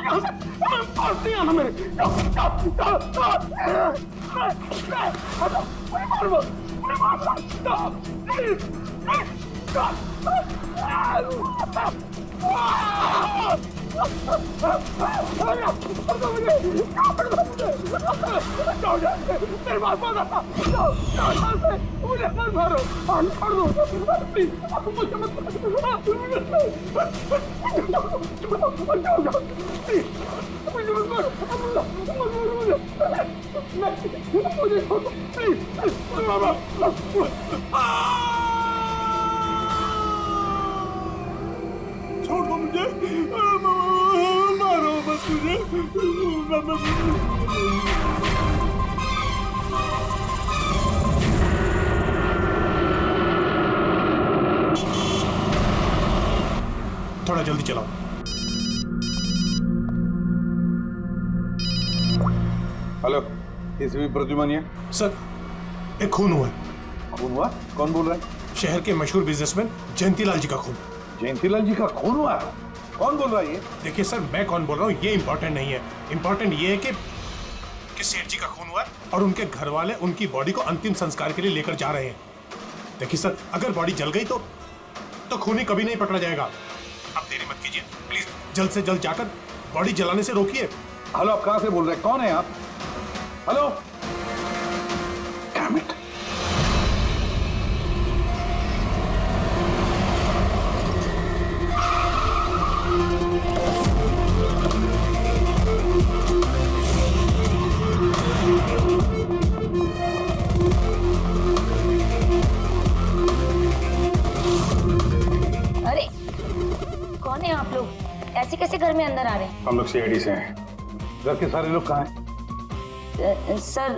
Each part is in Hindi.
यहाँ से पास नहीं आना मेरे। मुझे मत मारो, छोड़ दो प्लीज, मुझे मत छोड़ दो मुझे, मारो मत मुझे। थोड़ा जल्दी चलाओ। Hello, ACP Pradyuman. सर, एक खून हुआ है। खून हुआ? कौन बोल रहा है? शहर के मशहूर बिजनेसमैन जयंतीलाल जी का खून। जयंतीलाल जी का खून हुआ है? कौन बोल रहा है ये? देखिए सर, मैं कौन बोल रहा हूँ ये इम्पोर्टेंट नहीं है। इम्पोर्टेंट ये है कि सेठ जी का खून हुआ है और उनके घर वाले उनकी बॉडी को अंतिम संस्कार के लिए लेकर जा रहे हैं। देखिए सर, अगर बॉडी जल गई तो खूनी कभी नहीं पकड़ा जाएगा। आप देरी मत कीजिए प्लीज, जल्द से जल्द जाकर बॉडी जलाने से रोकिए। हेलो, आप कहाँ से बोल रहे हैं? कौन है आप? हेलो। Damn it. अरे कौन है आप लोग? ऐसे कैसे घर में अंदर आ रहे हैं? हम लोग सीआईडी से हैं। घर के सारे लोग कहाँ हैं? सर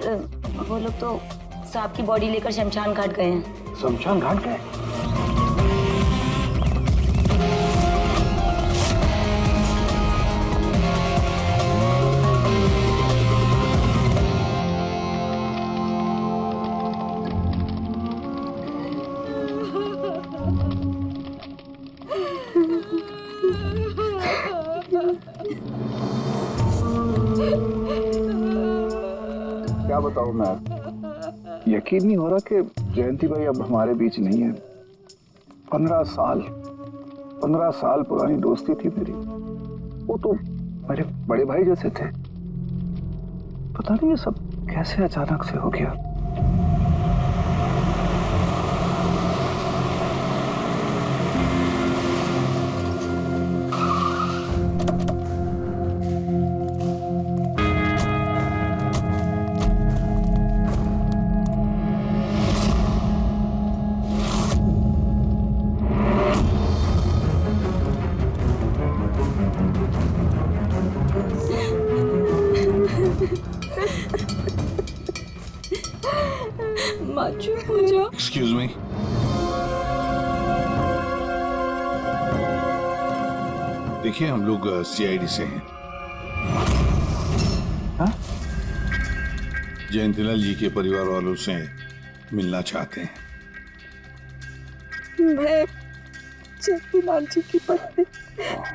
वो लोग तो साहब की बॉडी लेकर शमशान घाट गए हैं। शमशान घाट गए? क्या बताऊं मैं, यकीन नहीं हो रहा कि जयंती भाई अब हमारे बीच नहीं है। 15 साल पुरानी दोस्ती थी मेरी। वो तो मेरे बड़े भाई जैसे थे। पता नहीं ये सब कैसे अचानक से हो गया। एक्सक्यूज मी, देखिए हम लोग सीआईडी से हैं। हाँ? जयंतीलाल जी के परिवार वालों से मिलना चाहते हैं। मैं जयंतीलाल जी की पत्नी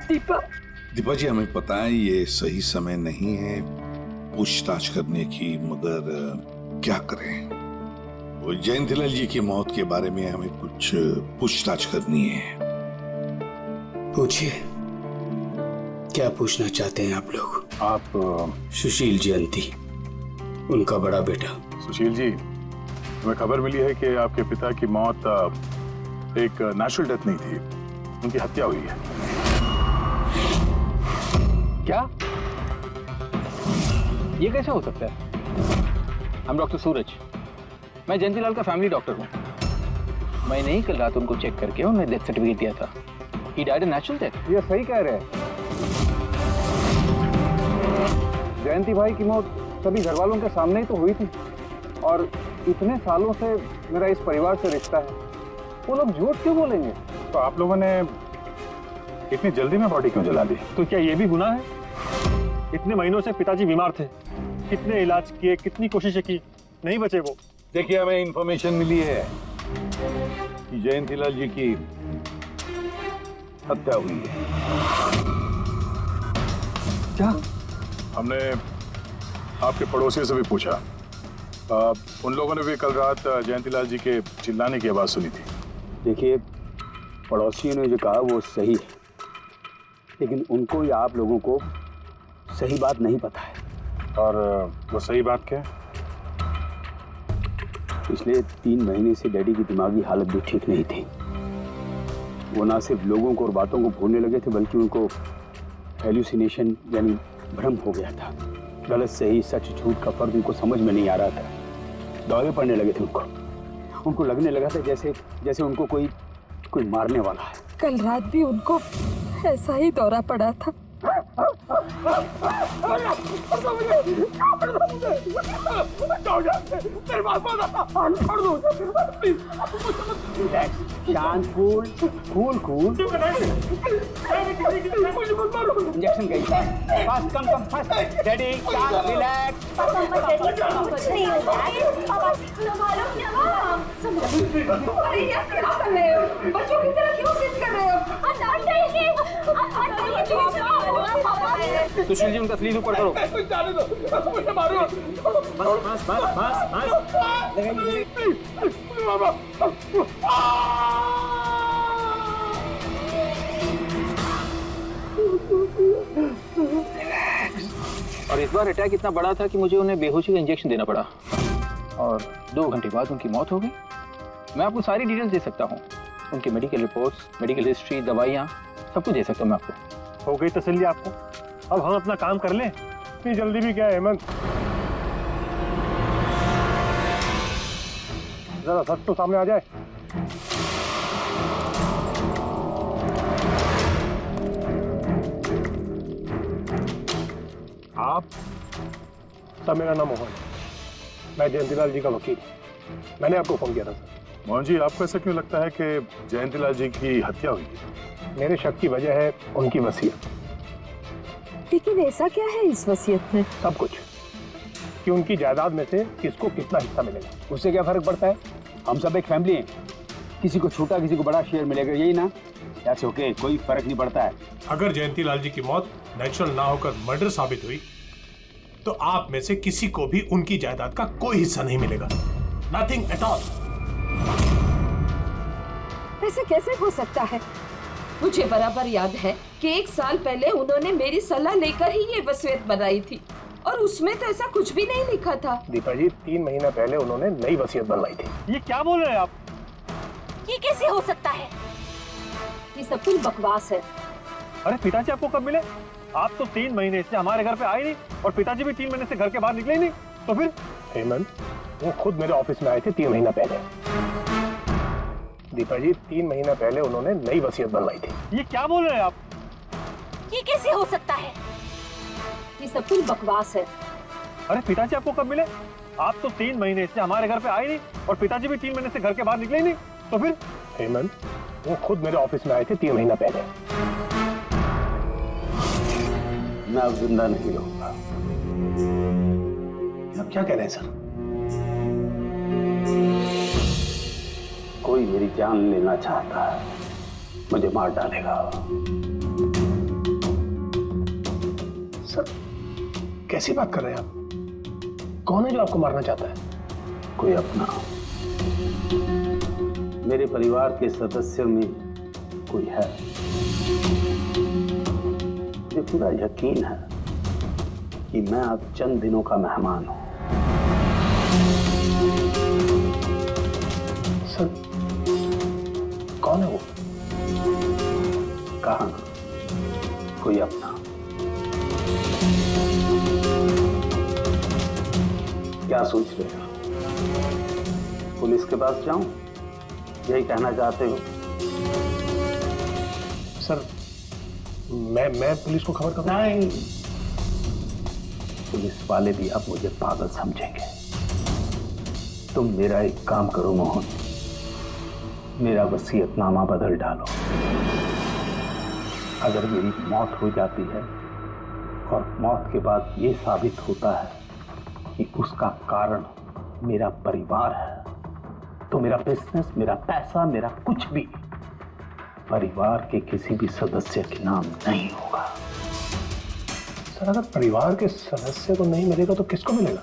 दीपा जी, हमें पता है ये सही समय नहीं है पूछताछ करने की, मगर क्या करें, वो जयंतीलाल जी की मौत के बारे में हमें कुछ पूछताछ करनी है। पूछिए, क्या पूछना चाहते हैं आप लोग? आप सुशील जयंती, उनका बड़ा बेटा। सुशील जी, हमें खबर मिली है कि आपके पिता की मौत एक नेचुरल डेथ नहीं थी, उनकी हत्या हुई है। क्या? ये कैसे हो सकता है? हम डॉक्टर सूरज, मैं जयंतीलाल का फैमिली डॉक्टर हूँ। मैंने ही कल रात उनको चेक करके उन्हें डेथ सर्टिफिकेट दिया था। He died a natural death। ये सही कह रहे हैं। जयंती भाई की मौत सभी घर वालों के सामने ही तो हुई थी, और इतने सालों से मेरा इस परिवार से रिश्ता है, वो लोग झूठ क्यों बोलेंगे? तो आप लोगों ने इतनी जल्दी में बॉडी क्यों जला दी? तो क्या ये भी गुनाह है? इतने महीनों से पिताजी बीमार थे, कितने इलाज किए, कितनी कोशिशें की, नहीं बचे वो। देखिए, हमें इंफॉर्मेशन मिली है कि जयंतीलाल जी की हत्या हुई है। क्या? हमने आपके पड़ोसियों से भी पूछा, उन लोगों ने भी कल रात जयंतीलाल जी के चिल्लाने की आवाज सुनी थी। देखिए, पड़ोसियों ने जो कहा वो सही है, लेकिन उनको या आप लोगों को सही बात नहीं पता है। और वो सही बात क्या है? पिछले 3 महीने से डैडी की दिमागी हालत भी ठीक नहीं थी। वो ना सिर्फ लोगों को और बातों को भूलने लगे थे, बल्कि उनको हेल्यूसिनेशन यानी भ्रम हो गया था। गलत सही, सच झूठ का फर्क उनको समझ में नहीं आ रहा था। दौरे पड़ने लगे थे उनको लगने लगा था जैसे उनको कोई मारने वाला है। कल रात भी उनको ऐसा ही दौरा पड़ा था। शांत, कूल। इंजेक्शन गई। Fast, come fast. डैडी, शांत, रिलैक्स। कुछ नहीं होगा। बच्चों की तरह क्यों जिद कर रहे हो? सुशील जी, उनका स्लीव ऊपर करो। जाने दो, मुझे मारो। बस। और इस बार अटैक इतना बड़ा था कि मुझे उन्हें बेहोशी का इंजेक्शन देना पड़ा, और 2 घंटे बाद उनकी मौत हो गई। मैं आपको सारी डिटेल्स दे सकता हूँ, उनकी मेडिकल रिपोर्ट्स, मेडिकल हिस्ट्री, दवाइयाँ, सब कुछ दे सकता हूँ मैं आपको। हो गई तसल्ली आपको? अब हम अपना काम कर लें। इतनी जल्दी भी क्या है हेमंत? जरा सच तो सामने आ जाए। आप सब, मेरा नाम मोहन है, मैं जयंतीलाल जी का वकील। मैंने आपको फोन किया था सर। मोहन जी, आपको ऐसा क्यों लगता है कि जयंतीलाल जी की हत्या हुई है? मेरे शक की वजह है उनकी वसीयत। लेकिन ऐसा क्या है इस वसीयत में? सब कुछ, कि उनकी जायदाद में से किसको कितना हिस्सा मिलेगा। उससे क्या फर्क पड़ता है? हम सब एक फैमिली हैं, किसी को छोटा किसी को बड़ा शेयर मिलेगा, यही ना? दैट्स ओके, कोई फर्क नहीं पड़ता है। अगर जयंतीलाल जी की मौत नेचुरल ना होकर मर्डर साबित हुई तो आप में से किसी को भी उनकी जायदाद का कोई हिस्सा नहीं मिलेगा। Nothing at all. ऐसे कैसे हो सकता है? मुझे बराबर याद है कि 1 साल पहले उन्होंने मेरी सलाह लेकर ही ये वसीयत बनाई थी, और उसमें तो ऐसा कुछ भी नहीं लिखा था। दीपा जी, 3 महीना पहले उन्होंने नई वसीयत बनवाई थी। ये क्या बोल रहे हैं आप? ये कैसे हो सकता है? ये सब कुछ बकवास है। अरे पिताजी आपको कब मिले? आप तो 3 महीने से हमारे घर पे आए नहीं, और पिताजी भी 3 महीने से घर के बाहर निकले ही नहीं। तो फिर? हेमंत, वो खुद मेरे ऑफिस में आए थे 3 महीना पहले। दीपा जी, 3 महीना पहले उन्होंने नई वसीयत बनवाई थी। ये क्या बोल रहे हैं आप? ये कैसे हो सकता है? ये सब कुछ बकवास है। अरे पिताजी आपको कब मिले? आप तो 3 महीने से हमारे घर पे आए नहीं, और पिताजी भी 3 महीने से घर के बाहर निकले ही नहीं। तो फिर? हेमंत, वो खुद मेरे ऑफिस में आए थे 3 महीना पहले। मैं अब जिंदा नहीं रहूंगा। आप क्या कह रहे हैं सर? कोई मेरी जान लेना चाहता है, मुझे मार डालेगा। सर, कैसी बात कर रहे हैं आप? कौन है जो आपको मारना चाहता है? कोई अपना, मेरे परिवार के सदस्यों में कोई है। मुझे पूरा यकीन है कि मैं अब चंद दिनों का मेहमान हूं। सर, कौन है वो? कहा ना, कोई अपना। क्या सोच रहे हो? पुलिस के पास जाऊं? यही कहना चाहते हो? सर, मैं पुलिस को खबर करूं? नहीं, पुलिस वाले भी अब मुझे पागल समझेंगे। तुम मेरा एक काम करो मोहन, मेरा वसीयतनामा बदल डालो। अगर मेरी मौत हो जाती है और मौत के बाद ये साबित होता है कि उसका कारण मेरा परिवार है, तो मेरा बिजनेस, मेरा पैसा, मेरा कुछ भी परिवार के किसी भी सदस्य के नाम नहीं होगा। सर अगर परिवार के सदस्य को नहीं मिलेगा तो किसको मिलेगा?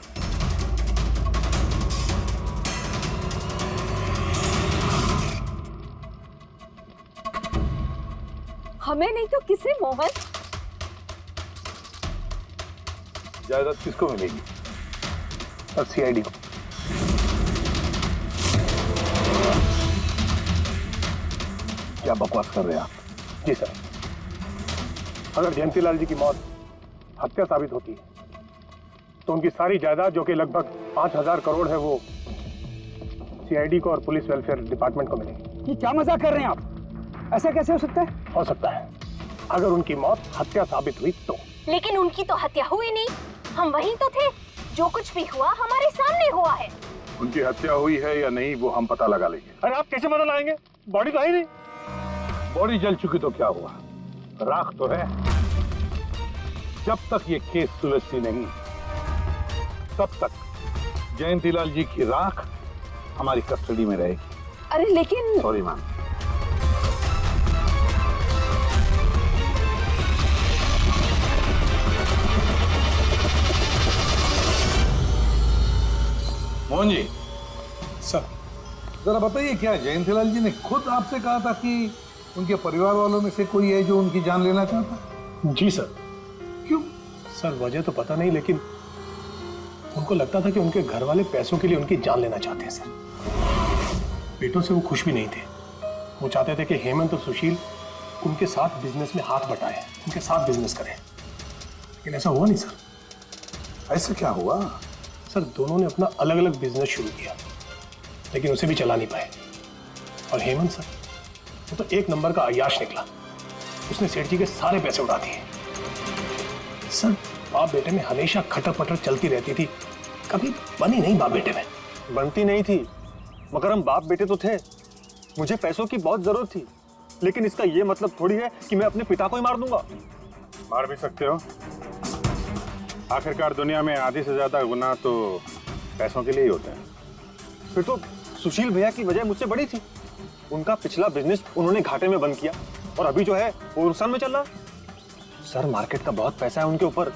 हमें नहीं तो किसे मोहन? जायदाद किसको मिलेगी? और सीआईडी को। क्या बकवास कर रहे हैं आप? जी सर, अगर जयंतीलाल जी की मौत हत्या साबित होती है तो उनकी सारी जायदाद जो कि लगभग 5,000 करोड़ है वो सीआईडी को और पुलिस वेलफेयर डिपार्टमेंट को मिलेगी। ये क्या मजाक कर रहे हैं आप? ऐसा कैसे हो सकता है? हो सकता है अगर उनकी मौत हत्या साबित हुई तो। लेकिन उनकी तो हत्या हुई नहीं, हम वहीं तो थे। जो कुछ भी हुआ हमारे सामने हुआ है। उनकी हत्या हुई है या नहीं वो हम पता लगा लेंगे। अरे आप कैसे पता लगाएंगे? बॉडी तो है ही नहीं। बॉडी जल चुकी तो क्या हुआ, राख तो है। जब तक ये केस सुलझती नहीं तब तक जयंतीलाल जी की राख हमारी कस्टडी में रहेगी। अरे लेकिन sorry ma'am. Mohan ji, sir जरा बताइए, क्या जयंतीलाल जी ने खुद आपसे कहा था कि उनके परिवार वालों में से कोई है जो उनकी जान लेना चाहता? जी सर। क्यों? सर वजह तो पता नहीं, लेकिन उनको लगता था कि उनके घर वाले पैसों के लिए उनकी जान लेना चाहते हैं सर। बेटों से वो खुश भी नहीं थे। वो चाहते थे कि हेमंत और सुशील उनके साथ बिजनेस में हाथ बटाएं, उनके साथ बिजनेस करें, लेकिन ऐसा हुआ नहीं सर। ऐसा क्या हुआ? सर दोनों ने अपना अलग अलग बिजनेस शुरू किया, लेकिन उसे भी चला नहीं पाए। और हेमंत सर वो तो एक नंबर का अय्याश निकला। उसने सेठ जी के सारे पैसे उड़ा दिए। सर बाप बेटे में हमेशा खटर पटर चलती रहती थी, कभी बनी नहीं बाप बेटे में। बनती नहीं थी, मगर हम बाप बेटे तो थे। मुझे पैसों की बहुत जरूरत थी, लेकिन इसका ये मतलब थोड़ी है कि मैं अपने पिता को ही मार दूंगा। मार भी सकते हो। आखिरकार दुनिया में आधी से ज्यादा गुनाह तो पैसों के लिए ही होते हैं। फिर तो सुशील भैया की वजह मुझसे बड़ी थी। उनका पिछला बिजनेस उन्होंने घाटे में बंद किया और अभी जो है वो नुकसान में चल रहा। सर मार्केट का बहुत पैसा है उनके ऊपर,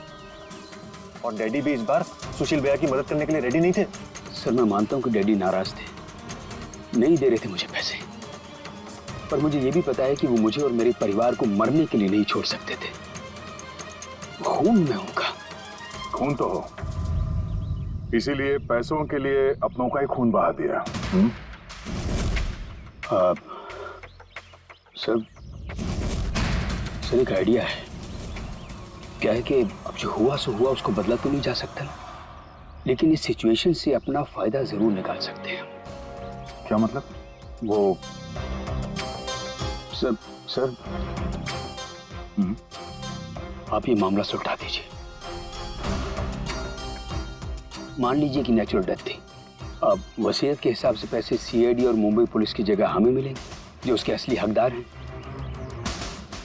और डैडी भी इस बार सुशील भैया की मदद करने के लिए रेडी नहीं थे। सर मैं मानता हूँ कि डैडी नाराज थे, नहीं दे रहे थे मुझे पैसे, पर मुझे ये भी पता है कि वो मुझे और मेरे परिवार को मरने के लिए नहीं छोड़ सकते थे। खून में उनका खून तो हो, इसीलिए पैसों के लिए अपनों का ही खून बहा दिया। सर एक आइडिया है। क्या है कि अब जो हुआ सो हुआ, उसको बदला तो नहीं जा सकता ना, लेकिन इस सिचुएशन से अपना फायदा जरूर निकाल सकते हैं। क्या मतलब? वो सर आप ये मामला सुलझा दीजिए। मान लीजिए कि नेचुरल डेथ थी, अब वसीयत के हिसाब से पैसे सीआईडी और मुंबई पुलिस की जगह हमें मिलेंगे जो उसके असली हकदार हैं।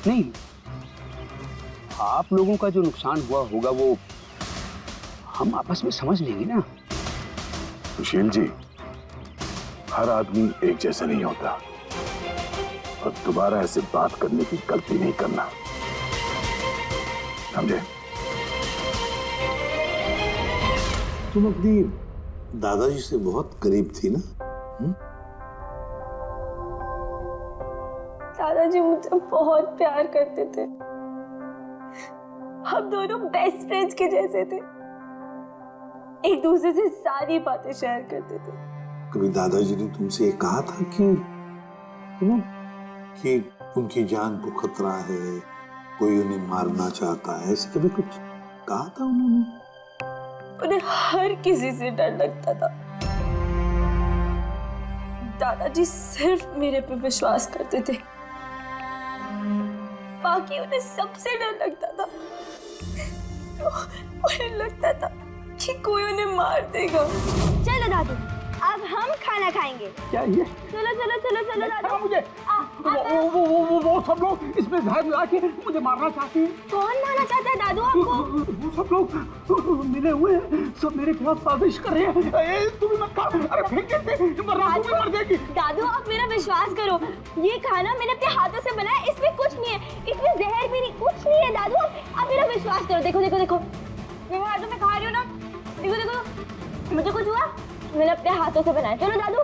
नहीं, आप लोगों का जो नुकसान हुआ होगा वो हम आपस में समझ लेंगे ना। सुशील जी, हर आदमी एक जैसा नहीं होता, और दोबारा ऐसे बात करने की गलती नहीं करना, समझे? तुम अपनी दादाजी से बहुत करीब थी ना? दादाजी मुझे बहुत प्यार करते थे। हम दोनों बेस्ट फ्रेंड्स के जैसे थे, एक दूसरे से सारी बातें शेयर करते थे। कभी दादाजी ने तुमसे ये कहा था कि कि उनकी जान को खतरा है, कोई उन्हें मारना चाहता है, ऐसे कभी कुछ कहा था उन्होंने? उन्हें हर किसी से डर लगता था। दादाजी सिर्फ मेरे पे विश्वास करते थे, बाकी उन्हें सबसे डर लगता था। तो उन्हें लगता था कि कोई उन्हें मार देगा। चलो दादू, अब हम खाना खाएंगे। क्या ये? चलो चलो चलो चलो दादू। मुझे सब लोग इसमें जहर मिला के मुझे मारना चाहते हैं। कौन मारना चाहता है दादू आपको? वो सब लोग मिले हुए हैं, सब मेरे खिलाफ साजिश कर रहे हैं। तू भी मत खा, अरे फेंक देते, वरना तू भी मर जाएगी। दादू आप मेरा विश्वास करो, ये खाना मैंने अपने हाथों से बनाया, इसमें कुछ नहीं है, इसमें जहर भी नहीं, कुछ नहीं है दादू। आप मेरा विश्वास करो। देखो देखो देखो, मेरे हाथों में खा रही हो ना, देखो देखो, मुझे कुछ हुआ, मैंने अपने हाथों से बनाया। चलो दादू,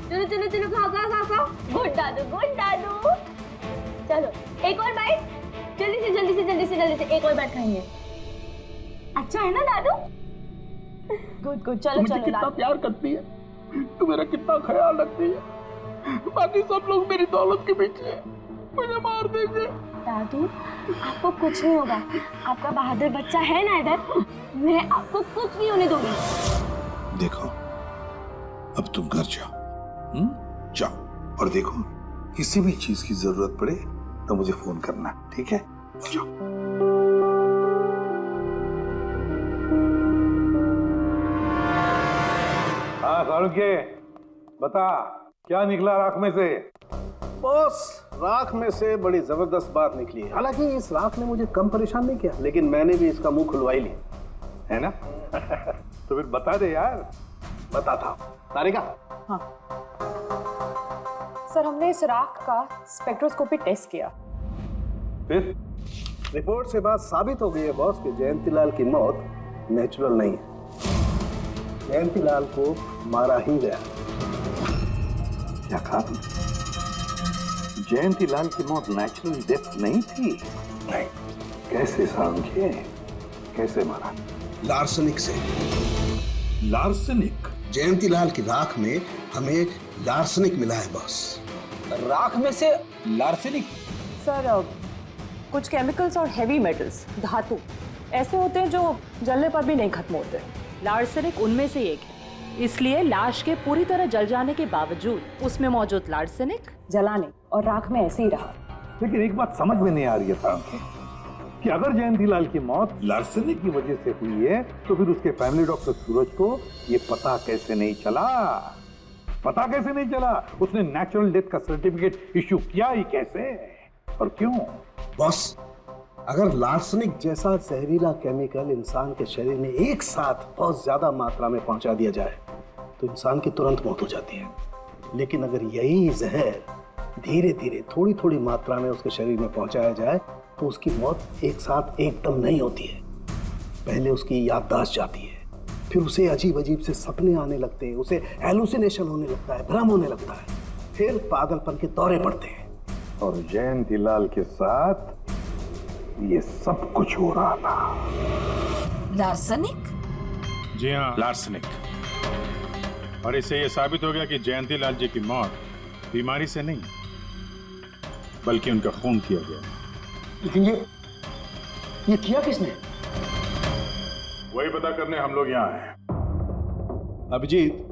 चलो चलो चलो, खाओ खाओ खाओ खाओ। गुड दादू, गुड दादू। चलो एक और बाइट, जल्दी से जल्दी से जल्दी से जल्दी से एक और बाइट खाएंगे। अच्छा है ना दादू? गुड गुड, चलो मुझे चलो। कितना प्यार करती है, तू मेरा कितना ख्याल रखती है, बाकी सब लोग मेरी दौलत के पीछे हैं, मुझे मार देंगे। दादू आपको कुछ नहीं होगा, आपका बहादुर बच्चा है ना इधर, मैं आपको कुछ नहीं होने दूंगी। देखो, अब तुम घर जाओ, जाओ, और देखो किसी भी चीज की जरूरत पड़े तो मुझे फोन करना, ठीक है? जाओ। हाँ सारुके, बता क्या निकला राख में से? बॉस, राख में से बड़ी जबरदस्त बात निकली है। हालांकि इस राख ने मुझे कम परेशान नहीं किया, लेकिन मैंने भी इसका मुंह खुलवा ही लिया, है ना? तो फिर बता दे यार। बताता हूं। तारिका। हाँ सर, हमने इस राख का स्पेक्ट्रोस्कोपी टेस्ट किया, फिर रिपोर्ट से बात साबित हो गई है बॉस कि जयंतीलाल की मौत नेचुरल नहीं है, जयंतीलाल को मारा ही गया। क्या कहा तुमने? जयंतीलाल की मौत नेचुरल डेथ नहीं थी? नहीं। कैसे समझे? कैसे मारा? लार्सनिक से। लार्सनिक? जयंतीलाल की राख में हमें लार्सनिक मिला है बॉस। राख में से लार्सनिक? सर कुछ केमिकल्स और हेवी मेटल्स, धातु ऐसे होते हैं जो जलने पर भी नहीं खत्म होते। लार्सेनिक उनमें से एक है, इसलिए लाश के पूरी तरह जल जाने के बावजूद उसमें मौजूद लार्सेनिक जलाने और राख में ऐसे ही रहा। लेकिन एक बात समझ में नहीं आ रही है कि अगर जयंतीलाल की मौत लार्सनिक की वजह से हुई है तो फिर उसके फैमिली डॉक्टर सूरज को ये पता कैसे नहीं चला? पता कैसे नहीं चला? उसने नेचुरल डेथ का सर्टिफिकेट इश्यू किया ही कैसे और क्यों? बॉस, अगर लार्सनिक जैसा जहरीला केमिकल इंसान के शरीर में एक साथ बहुत ज्यादा मात्रा में पहुंचा दिया जाए तो इंसान की तुरंत मौत हो जाती है, लेकिन अगर यही जहर धीरे धीरे थोड़ी थोड़ी मात्रा में उसके शरीर में पहुंचाया जाए तो उसकी मौत एक साथ एकदम नहीं होती है। पहले उसकी याददाश्त जाती है, फिर उसे अजीब अजीब से सपने आने लगते हैं, उसे हेलुसिनेशन होने लगता है, भ्रम होने लगता है, फिर पागलपन के दौरे पड़ते हैं। और जयंतीलाल के साथ ये सब कुछ हो रहा था। लार्सनिक? जी हाँ, लार्सनिक। और इससे ये साबित हो गया कि जयंतीलाल जी की मौत बीमारी से नहीं बल्कि उनका खून किया गया। लेकिन ये किया किसने? वही पता करने हम लोग यहाँ हैं। अभिजीत,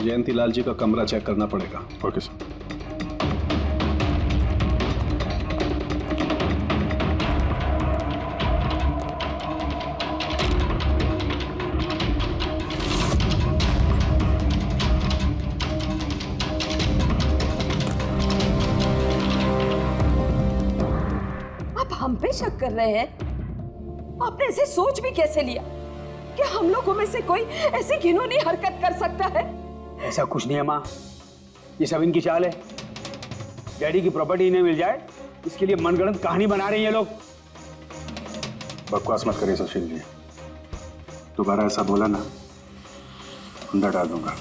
जयंतीलाल जी का कमरा चेक करना पड़ेगा। Okay sir. हम पे शक कर रहे हैं? आपने ऐसे सोच भी कैसे लिया कि हम लोगों में से कोई ऐसी घिनौनी हरकत कर सकता है? ऐसा कुछ नहीं है माँ, ये सब इनकी चाल है। डैडी की प्रॉपर्टी इन्हें मिल जाए इसके लिए मनगढ़ंत कहानी बना रहे हैं ये लोग। बकवास मत करिए सुशील जी, दोबारा ऐसा बोला ना अंदर डाल दूंगा।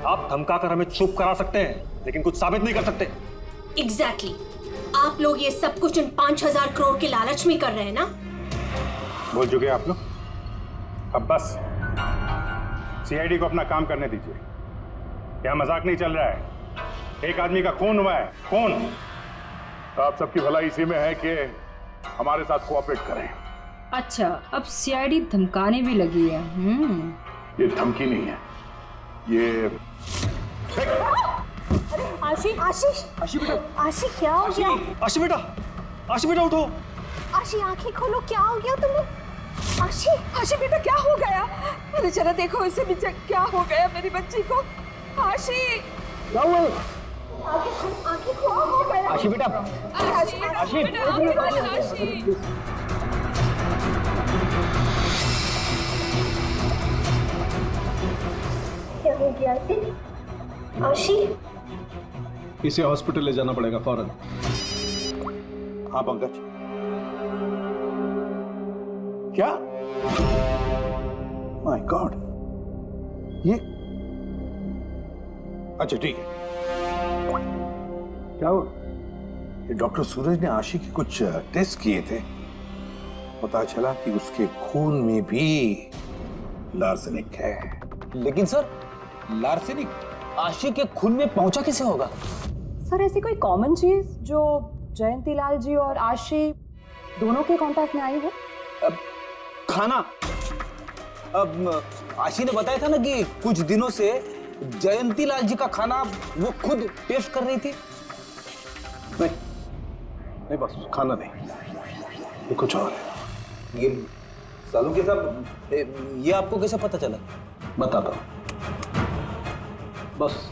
आप धमका कर हमें चुप करा सकते हैं लेकिन कुछ साबित नहीं कर सकते। एग्जैक्टली आप लोग ये सब कुछ इन 5,000 करोड़ के लालच में कर रहे हैं ना? बोल चुके आप लोग, अब बस सीआईडी को अपना काम करने दीजिए। क्या मजाक नहीं चल रहा है? एक आदमी का खून हुआ है, खून। आप सबकी भलाई इसी में है कि हमारे साथ कोऑपरेट करें। अच्छा, अब सीआईडी धमकाने भी लगी है। ये धमकी नहीं है, ये आशीष, आशीष, आशी बेटा, आशीष क्या हो गया? आशी बेटा, आशी बेटा उठो। आशी आंखें खोलो, क्या हो गया तुम्हें? आशी, आशी बेटा क्या हो गया? अरे जरा देखो इसे नीचे, क्या हो गया मेरी बच्ची को? आशी क्या हुआ? आंखें खोलो, हो गया? आशी बेटा, आशी बेटा, आशी। आशी। क्या हो गया आशी? आशी इसे हॉस्पिटल ले जाना पड़ेगा फौरन। हाँ पंकज। क्या? माय गॉड, ये अच्छा ठीक है। क्या हुआ? ये डॉक्टर सूरज ने आशी के कुछ टेस्ट किए थे, पता चला कि उसके खून में भी लार्सेनिक है। लेकिन सर, लार्सेनिक आशी के खून में पहुंचा कैसे होगा? सर ऐसी कोई कॉमन चीज जो जयंती लाल जी और आशी दोनों के कांटेक्ट में आई हो? खाना। अब आशी ने बताया था ना कि कुछ दिनों से जयंती लाल जी का खाना वो खुद टेस्ट कर रही थी। नहीं बस खाना नहीं, ये कुछ और है। ये सालू के साहब, ये आपको कैसे पता चला? बताता हूं। बस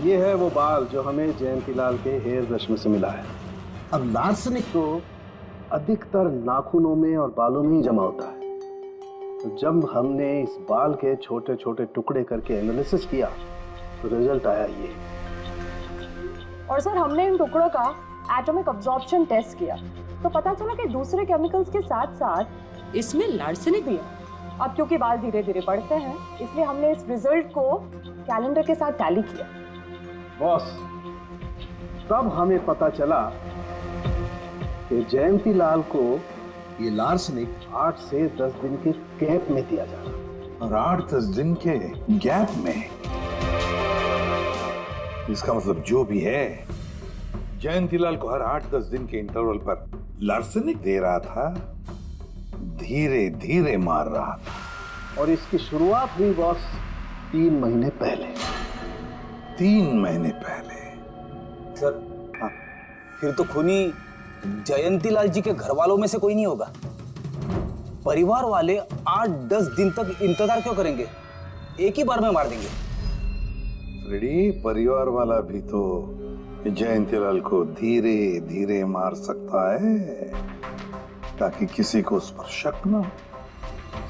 ये है वो बाल जो हमें जयंतीलाल के हेयर ब्रश में से मिला है। अब लार्सेनिक तो अधिकतर नाखूनों में और बालों में ही जमा होता है। तो जब हमने इस बाल के छोटे छोटे टुकड़े करके एनालिसिस किया तो रिजल्ट आया ये। और सर हमने इन टुकड़ों का एटॉमिक अब्जॉर्प्शन टेस्ट किया तो पता चला कि दूसरे केमिकल्स के साथ साथ इसमें लार्सेनिक भी है। अब क्योंकि बाल धीरे धीरे बढ़ते हैं इसलिए हमने इस रिजल्ट को कैलेंडर के साथ टैली किया। बॉस, तब हमें पता चला कि जयंतीलाल को ये लार्सेनिक 8 से 10 दिन के गैप में दिया जा रहा। और 8-10 दिन के गैप में? इसका मतलब जो भी है, जयंतीलाल को हर 8-10 दिन के इंटरवल पर लार्सेनिक दे रहा था, धीरे धीरे मार रहा था। और इसकी शुरुआत हुई बॉस 3 महीने पहले। 3 महीने पहले? सर हाँ, फिर तो खूनी जयंतीलाल जी के घर वालों में से कोई नहीं होगा। परिवार वाले 8-10 दिन तक इंतजार क्यों करेंगे? एक ही बार में मार देंगे। फ्रेडी, परिवार वाला भी तो जयंतीलाल को धीरे धीरे मार सकता है ताकि किसी को उस पर शक ना हो।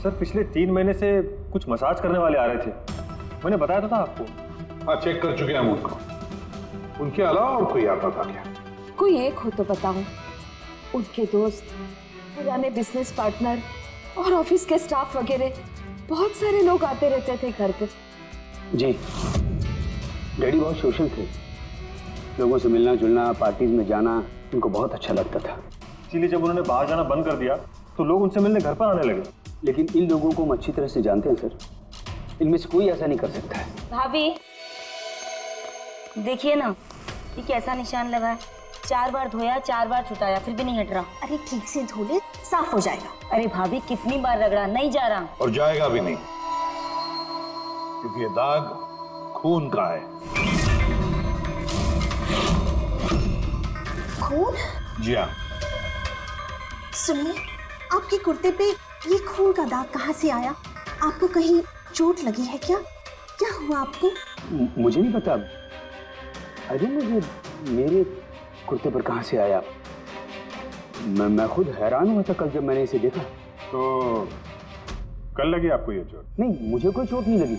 सर पिछले 3 महीने से कुछ मसाज करने वाले आ रहे थे, मैंने बताया था आपको। हाँ, चेक कर चुके हैं हम उनको। उनके अलावा और कोई आता था क्या? कोई एक हो तो बताओ। उनके दोस्त, पुराने बिजनेस पार्टनर और ऑफिस के स्टाफ वगैरह बहुत सारे लोग आते रहते थे घर पे। जी, डैडी बहुत सोशल थे। लोगों से मिलना जुलना, पार्टीज में जाना उनको बहुत अच्छा लगता था। इसीलिए जब उन्होंने बाहर जाना बंद कर दिया तो लोग उनसे मिलने घर पर आने लगे। लेकिन इन लोगों को हम अच्छी तरह से जानते हैं सर, इनमें से कोई ऐसा नहीं कर सकता है। भाभी देखिए ना, ये कैसा निशान लगा है। 4 बार धोया, 4 बार छुटाया, फिर भी नहीं हट रहा। अरे ठीक से धो ले, साफ हो जाएगा। अरे भाभी कितनी बार रगड़ा, नहीं जा रहा। और जाएगा भी नहीं, क्योंकि ये दाग खून का है। खून? जी हाँ। सुनिए, आपके कुर्ते पे ये खून का दाग कहाँ से आया? आपको कहीं चोट लगी है क्या? क्या हुआ आपको? मुझे नहीं पता। अरे मुझे मेरे कुर्ते पर कहाँ से आया? मैं खुद हैरान हुआ था कल जब मैंने इसे देखा। तो कल लगी आपको ये चोट? नहीं, मुझे कोई चोट नहीं लगी।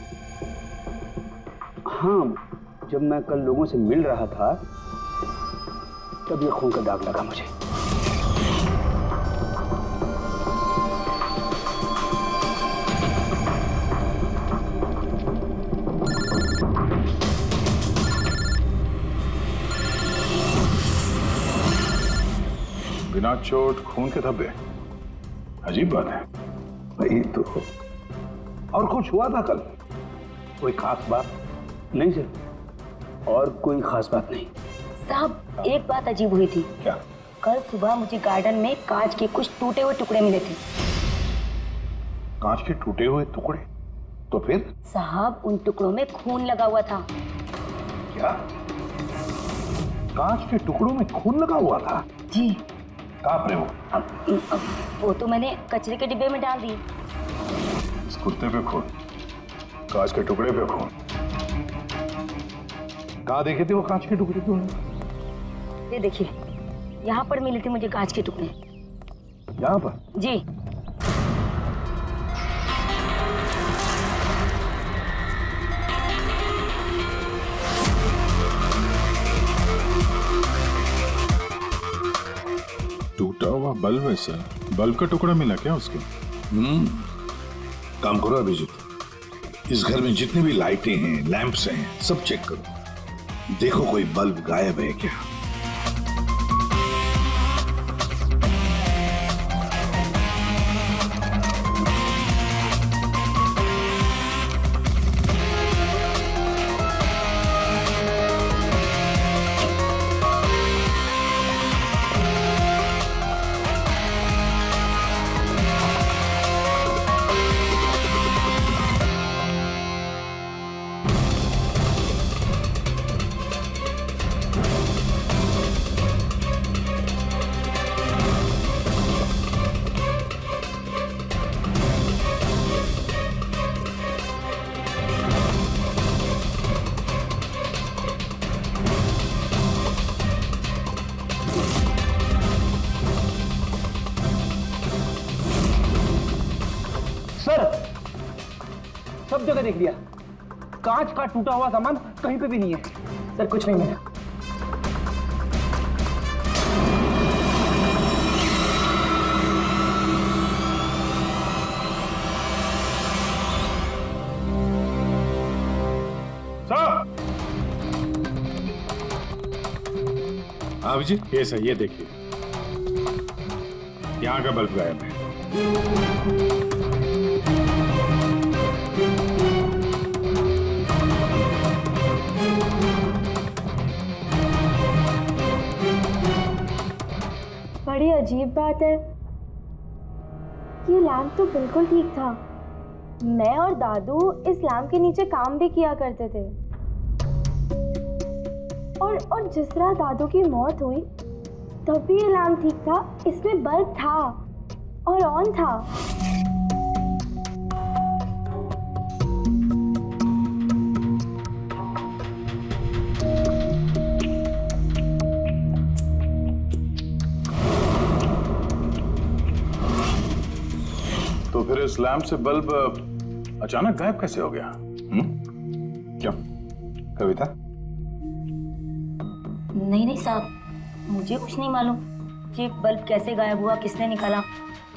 हाँ, जब मैं कल लोगों से मिल रहा था तब ये खून का दाग लगा मुझे। बिना चोट खून के धब्बे, अजीब बात है। वही तो। और कुछ हुआ था कल? कोई खास बात? नहीं सर, और कोई खास बात नहीं। साहब एक बात अजीब हुई थी। क्या? कल सुबह मुझे गार्डन में कांच के कुछ टूटे हुए टुकड़े मिले थे। कांच के टूटे हुए टुकड़े? तो फिर? साहब उन टुकड़ों में खून लगा हुआ था। क्या? कांच के टुकड़ों में खून लगा हुआ था? जी। कहाँ पर है वो? अब वो तो मैंने कचरे के डिब्बे में डाल दिए। इस कुत्ते पे खून, कांच के टुकड़े पे खून। कहाँ देखे थे वो कांच के टुकड़े तूने? ये देखिए, यहाँ पर मिले थे मुझे कांच के टुकड़े। यहाँ पर? जी। टूटा हुआ बल्ब है सर। बल्ब का टुकड़ा मिला क्या उसको? काम करो अभिजीत, इस घर में जितनी भी लाइटें हैं, लैंप्स हैं, सब चेक करो, देखो कोई बल्ब गायब है क्या। सब जगह देख लिया, कांच का टूटा हुआ सामान कहीं पे भी नहीं है। सर कुछ नहीं है। अभिजीत ये सही, ये देखिए, यहाँ का बल्ब गायब है। बड़ी अजीब बात है, ये लैम्प तो बिल्कुल ठीक था। मैं और दादू इस लैम्प के नीचे काम भी किया करते थे, और जिस तरह दादू की मौत हुई तब भी ये लैम्प ठीक था, इसमें बल्ब था और ऑन था। तो फिर इस लैम्प से बल्ब अचानक गायब कैसे हो गया? क्या कविता? नहीं साहब, मुझे कुछ नहीं मालूम कि बल्ब कैसे गायब हुआ, किसने निकाला,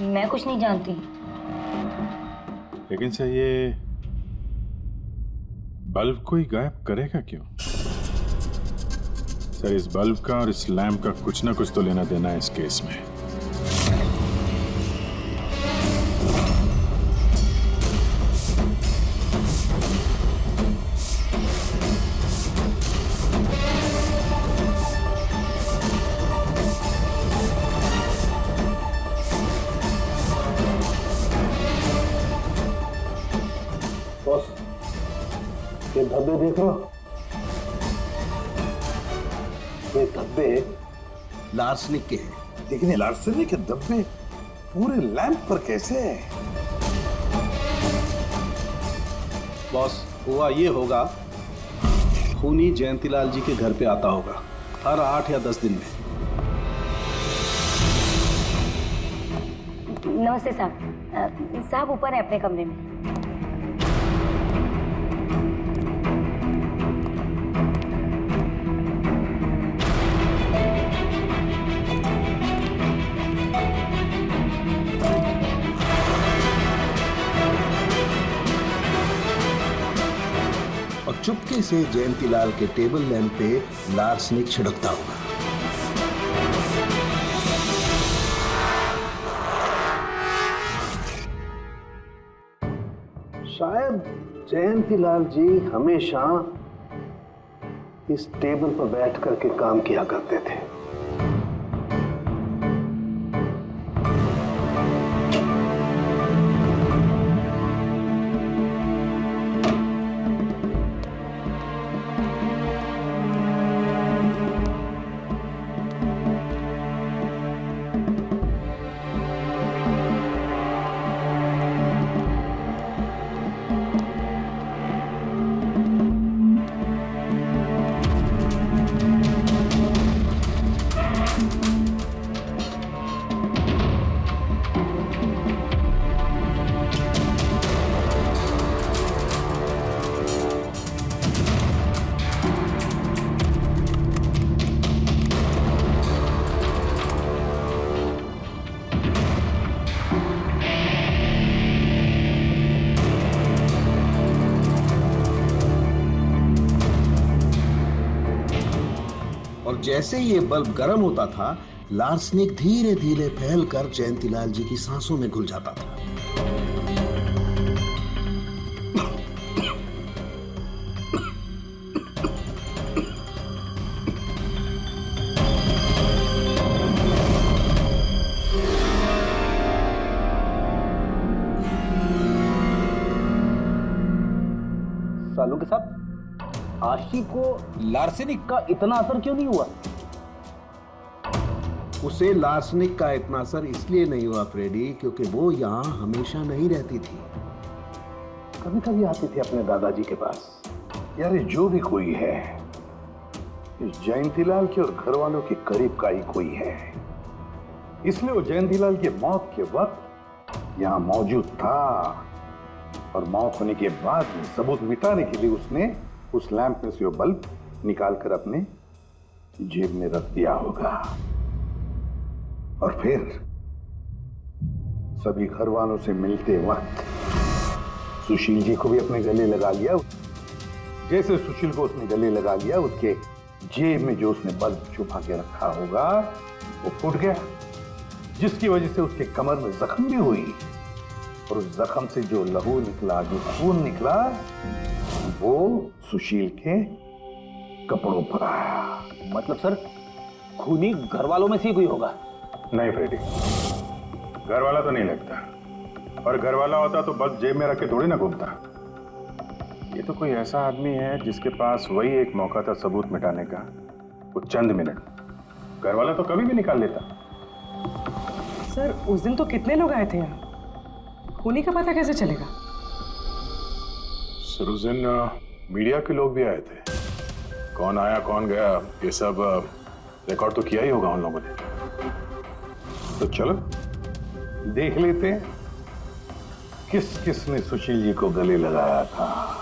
मैं कुछ नहीं जानती। लेकिन सर ये बल्ब कोई गायब करेगा क्यों? सर इस बल्ब का और इस लैम्प का कुछ ना कुछ तो लेना देना है इस केस में। ये धब्बे देख रहे हो? ये धब्बे लार्सनिक के हैं। लेकिन ये लार्सनिक के धब्बे पूरे लैंप पर कैसे है? बॉस, हुआ ये होगा, खूनी जयंतीलाल जी के घर पे आता होगा हर 8 या 10 दिन में। नमस्ते साहब, साहब ऊपर है अपने कमरे में। और चुपके से जयंतीलाल के टेबल लैंप पे लार्सनिक छिड़कता होगा। शायद जयंतीलाल जी हमेशा इस टेबल पर बैठ करके काम किया करते थे। जैसे ये बल्ब गर्म होता था, लार्सनिक धीरे धीरे फैलकर जयंतीलाल जी की सांसों में घुल जाता था। सालू के साथ आशी को लार्सेनिक का इतना असर क्यों नहीं हुआ? उसे लार्सनिक का इतना असर इसलिए नहीं हुआ फ्रेडी, क्योंकि वो यहाँ हमेशा नहीं रहती थी। कभी कभी आती थी अपने दादाजी के पास। यार ये जो भी कोई है, इस जयंतीलाल के और घर वालों के करीब का ही कोई है, इसलिए वो जयंतीलाल की मौत के वक्त यहाँ मौजूद था, और मौत होने के बाद सबूत मिटाने के लिए उसने उस लैंप में से वो बल्ब निकालकर अपने जेब में रख दिया होगा, और फिर सभी घर वालों से मिलते वक्त सुशील जी को भी अपने गले लगा लिया। जैसे सुशील को उसने गले लगा लिया, उसके जेब में जो उसने बल्ब छुपा के रखा होगा वो फूट गया, जिसकी वजह से उसके कमर में जख्म भी हुई, और उस जख्म से जो लहू निकला, जो खून निकला, वो सुशील के कपड़ों पर आया। मतलब सर, खूनी घर वालों में से कोई होगा? नहीं फ्रेडी, घर वाला तो नहीं लगता, और घर वाला होता तो बस जेब में रख के थोड़ी ना घूमता। ये तो कोई ऐसा आदमी है जिसके पास वही एक मौका था सबूत मिटाने का, वो चंद मिनट। घर वाला तो कभी भी निकाल लेता। सर उस दिन तो कितने लोग आए थे यहाँ, खूनी का पता कैसे चलेगा? सर उस दिन मीडिया के लोग भी आए थे, कौन आया कौन गया ये सब रिकॉर्ड तो किया ही होगा उन लोगों ने। तो चलो देख लेते हैं किस किस ने सुशील जी को गले लगाया था।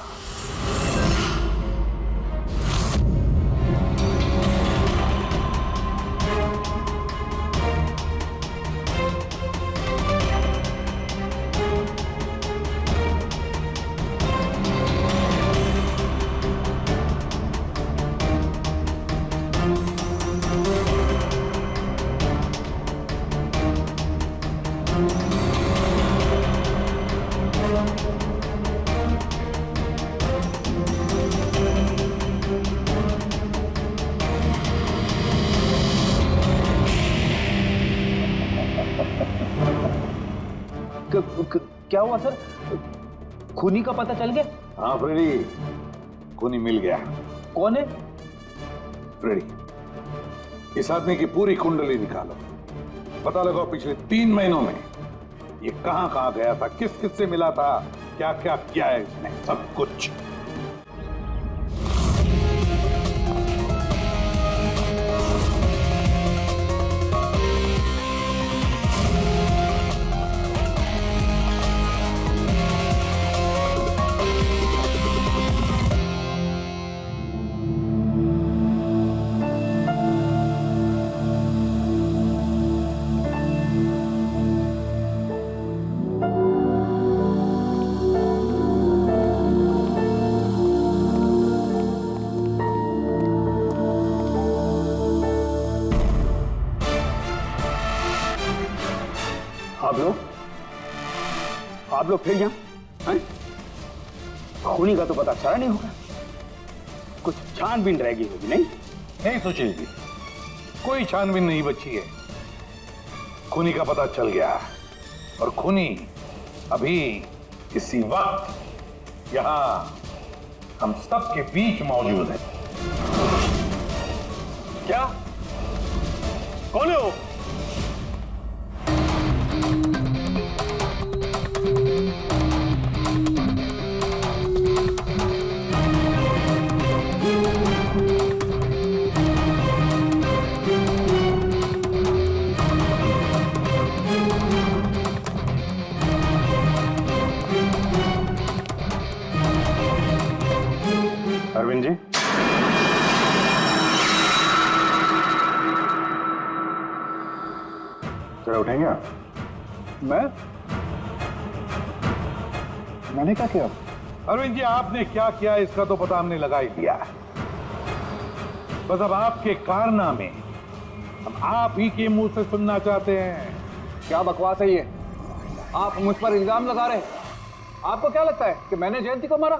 क्या हुआ सर, खूनी का पता चल गया? हाँ फ्रेडी, खूनी मिल गया। कौन है? फ्रेडी, इस आदमी की पूरी कुंडली निकालो, पता लगाओ पिछले 3 महीनों में ये कहां कहां गया था, किस किस से मिला था, क्या क्या किया है इसने, सब कुछ। आप लोग फिर यहाँ हैं? खूनी का तो पता चला नहीं होगा, कुछ छानबीन रहेगी होगी। नहीं सुशील जी, कोई छानबीन नहीं बची है, खूनी का पता चल गया, और खूनी अभी इसी वक्त यहाँ हम सब के बीच मौजूद है। क्या? कौन है वो? अरविंद जी, जरा उठेंगे आप? मैंने क्या किया? अरविंद जी, आपने क्या किया इसका तो पता हमने लगा ही दिया। बस अब आपके कारनामे हम आप ही के मुंह से सुनना चाहते हैं। क्या बकवास है ये? आप मुझ पर इल्जाम लगा रहे हैं। आपको क्या लगता है कि मैंने जयंती को मारा?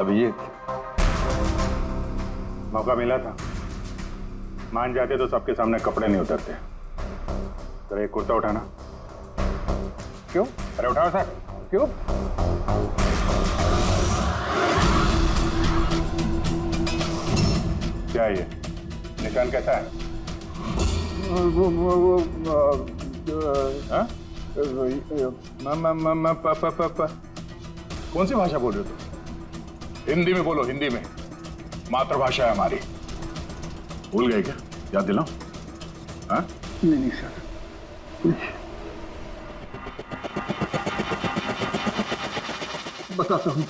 अभिजीत, मौका मिला था, मान जाते तो सबके सामने कपड़े नहीं उतरते। जरा एक कुर्ता उठाना। क्यों? अरे उठाओ सर। क्यों? क्या है ये? निशान कैसा है? हाँ? कौन सी भाषा बोल रहे हो तुम? हिंदी में बोलो, हिंदी में। मातृभाषा है हमारी। भूल गए क्या? याद दिलाओ। हाँ? नहीं सर, बताता हूँ।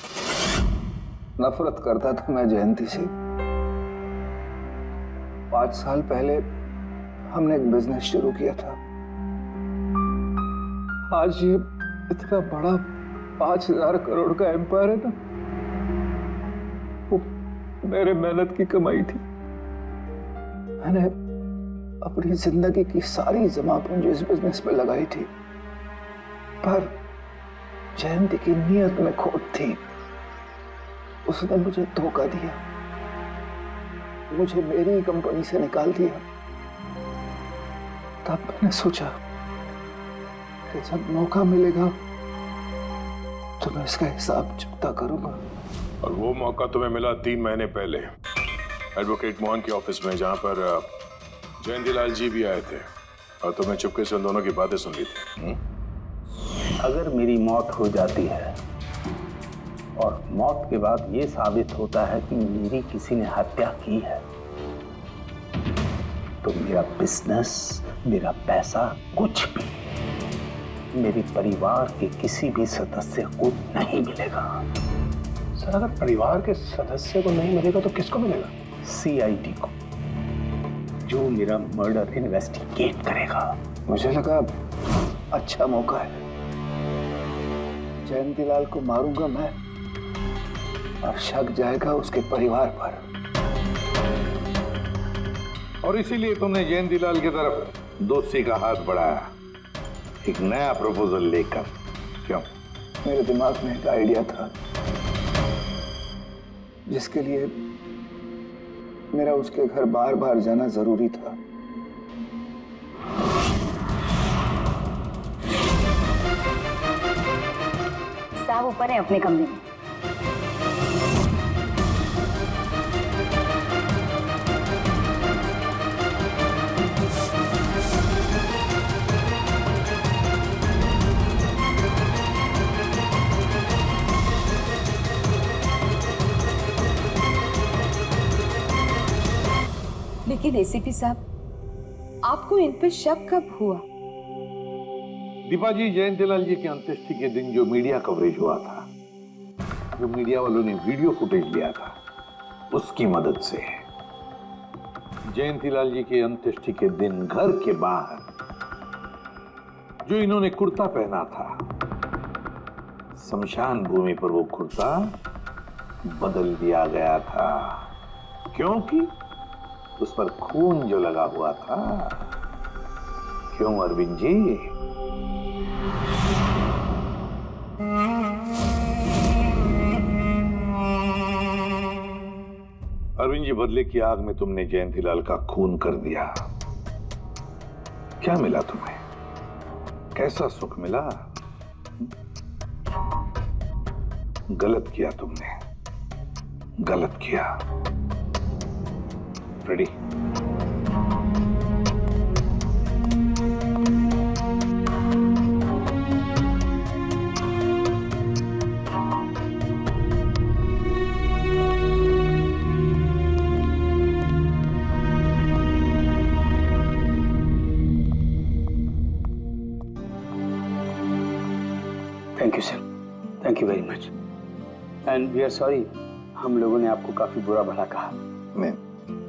नफरत करता था मैं जयंती से। 5 साल पहले हमने एक बिजनेस शुरू किया था। आज ये इतना बड़ा 5000 करोड़ का एम्पायर है ना, वो मेरे मेहनत की कमाई थी। मैंने अपनी जिंदगी की सारी जमा पूंजी इस बिजनेस पे लगाई थी, पर जयंती की नीयत में खोट थी। उसने मुझे धोखा दिया, मुझे मेरी कंपनी से निकाल दिया। तब मैंने सोचा कि जब मौका मिलेगा तो मैं इसका हिसाब चुकता करूंगा। और वो मौका तुम्हें मिला 3 महीने पहले एडवोकेट मोहन के ऑफिस में, जहां पर जयंतीलाल जी भी आए थे और तुमने चुपके से उन दोनों की बातें सुन ली थी। अगर मेरी मौत हो जाती है और मौत के बाद ये साबित होता है कि मेरी किसी ने हत्या की है, तो मेरा बिजनेस, मेरा पैसा, कुछ भी मेरे परिवार के किसी भी सदस्य को नहीं मिलेगा। सर, अगर परिवार के सदस्य को नहीं मिलेगा तो किसको मिलेगा? CID को, जो मेरा मर्डर इन्वेस्टिगेट करेगा। मुझे लगा अच्छा मौका है। जयंतीलाल को मारूंगा मैं और शक जाएगा उसके परिवार पर। और इसीलिए तुमने जयंतीलाल की तरफ दोस्ती का हाथ बढ़ाया, एक नया प्रपोजल लेकर। क्यों? मेरे दिमाग में एक आइडिया था जिसके लिए मेरा उसके घर बार बार जाना जरूरी था। साहब ऊपर है अपने कमरे में। लेकिन ACP साहब, आपको इन पे शक कब हुआ? दीपा जी, जयंतीलाल जी की अंत्येष्टि के दिन जो मीडिया कवरेज हुआ था, जो मीडिया वालों ने वीडियो फुटेज लिया था, उसकी मदद से जयंतीलाल जी के अंत्येष्टि के दिन घर के बाहर जो इन्होंने कुर्ता पहना था, शमशान भूमि पर वो कुर्ता बदल दिया गया था, क्योंकि उस पर खून जो लगा हुआ था। क्यों अरविंद जी? अरविंद जी, बदले की आग में तुमने जयंतीलाल का खून कर दिया। क्या मिला तुम्हें? कैसा सुख मिला? गलत किया तुमने, गलत किया। Freddie, thank you sir, thank you very much, and we are sorry. हम लोगों ने आपको काफी बुरा भला कहा।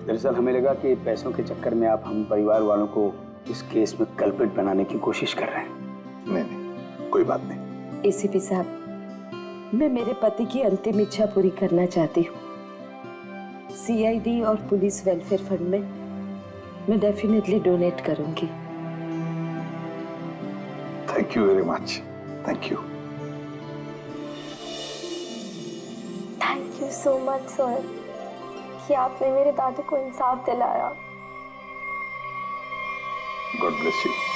दरअसल हमें लगा कि पैसों के चक्कर में आप हम परिवार वालों को इस केस में कल्प्रिट बनाने की कोशिश कर रहे हैं। नहीं, कोई बात नहीं। ACP साहब, मैं मेरे पति की अंतिम इच्छा पूरी करना चाहती हूँ। सीआईडी और पुलिस वेलफेयर फंड में मैं डेफिनेटली डोनेट करूंगी। Thank you very much, thank you. Thank you so much sir कि आपने मेरे दादू को इंसाफ दिलाया। God bless you.